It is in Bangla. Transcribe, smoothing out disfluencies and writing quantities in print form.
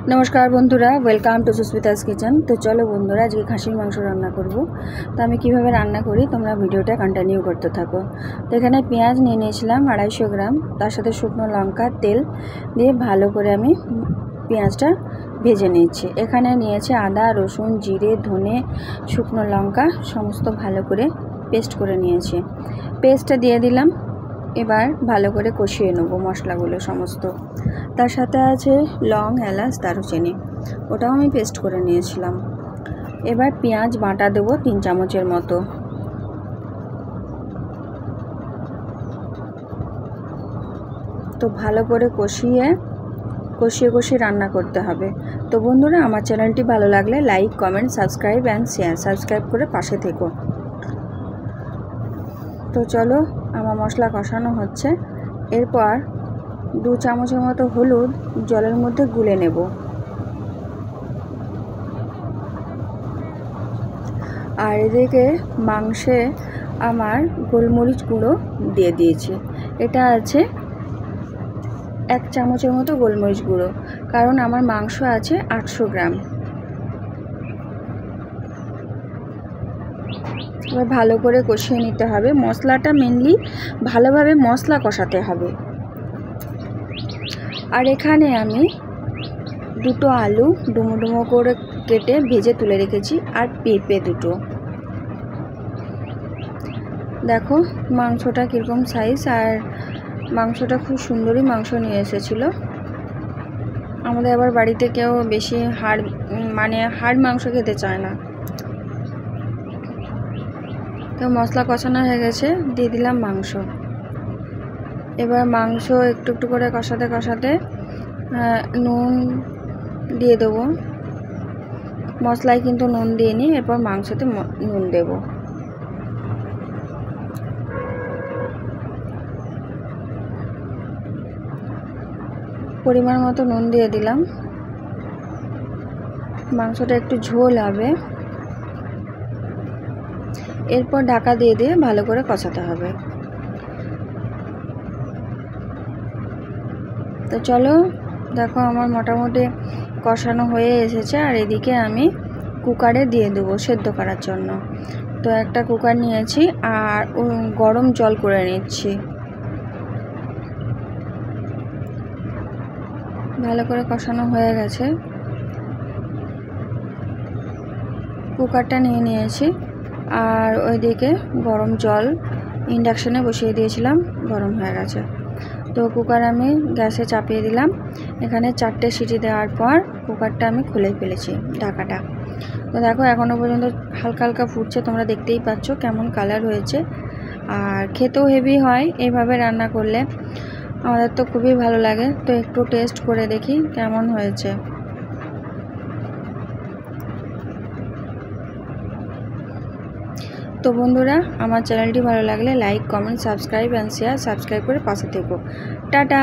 नमस्कार बंधुरा वेलकाम टू सुस्मितास किचन। तो चलो बंधुरा आज के खासिर मांस रान्ना करब। तो आमी किभाबे रान्ना करी तोमरा भिडियोटा कन्टिन्यू करते थाको। तो एखाने पेঁয়াজ निये निয়েছিলাম 250 ग्राम, तार साथे शुकनो लंका तेल दिए भालो करे आमी पेঁয়াজটা भेजे निয়েছি। एखाने निয়েছি आदा रसुन जिरे धने शुकनो लंका समस्त भालो करे पेस्ट करे निয়েছি। पेस्टটা दिए दिलाम। এবার ভালো করে কষিয়ে নেব মশলাগুলো সমস্ত। তার সাথে আছে লং এলাচ দারুচিনি, ওটাও আমি পেস্ট করে নিয়েছিলাম। এবার পেঁয়াজ বাটা দেব 3 চামচের মতো। তো ভালো করে কষিয়ে রান্না করতে হবে। তো বন্ধুরা আমার চ্যানেলটি ভালো লাগলে like comment subscribe and share, subscribe করে পাশে থেকো। তো চলো আমার মশলা কষানো হচ্ছে। এরপর 2 চামচের মতো হলুদ জলের মধ্যে গুলে নেব। আর এদিকে মাংসে আমার গোলমরিচ গুঁড়ো দিয়ে দিয়েছি। এটা আছে 1 চামচের মতো গোলমরিচ গুঁড়ো, কারণ আমার মাংস আছে 800 গ্রাম। এবার ভালো করে কষিয়ে নিতে হবে। মশলাটা মেনলি ভালোভাবে মশলা কষাতে হবে। আর এখানে আমি 2টো আলু ডুমো ডুমো করে কেটে ভেজে তুলে রেখেছি, আর পেঁপে 2টো। দেখো মাংসটা কীরকম সাইজ, আর মাংসটা খুব সুন্দরই মাংস নিয়ে এসেছিলো। আমাদের আবার বাড়িতে কেউ বেশি হাড় মাংস খেতে চায় না। তো মশলা কষানো হয়ে গেছে, দিয়ে দিলাম মাংস। এবার মাংস একটু একটু করে কষাতে কষাতে নুন দিয়ে দেবো। মশলায় কিন্তু নুন দিয়ে নিই, এরপর মাংসতে নুন দেব। পরিমাণ মতো নুন দিয়ে দিলাম। মাংসটা একটু ঝোল হবে। এরপর ঢাকা দিয়ে দিয়ে ভালো করে কষাতে হবে। তো চলো দেখো আমার মোটামুটি কষানো হয়ে এসেছে। আর এদিকে আমি কুকারে দিয়ে দেবো সেদ্ধ করার জন্য। তো একটা কুকার নিয়েছি আর গরম জল করে নিচ্ছি। ভালো করে কষানো হয়ে গেছে। কুকারটা নিয়ে নিয়েছি, আর ওইদিকে গরম জল ইন্ডাকশানে বসিয়ে দিয়েছিলাম, গরম হয়ে গেছে। তো কুকার আমি গ্যাসে চাপিয়ে দিলাম। এখানে 4টে সিটি দেওয়ার পর কুকারটা আমি খুলে ফেলেছি ঢাকাটা। তো দেখো এখনও পর্যন্ত হালকা হালকা ফুটছে, তোমরা দেখতেই পাচ্ছ কেমন কালার হয়েছে। আর খেতেও হেভি হয় এইভাবে রান্না করলে, আমাদের তো খুবই ভালো লাগে। তো একটু টেস্ট করে দেখি কেমন হয়েছে। তো বন্ধুরা আমার চ্যানেলটি ভালো লাগলে like comment subscribe and share, subscribe করে পাশে থেকো। টাটা।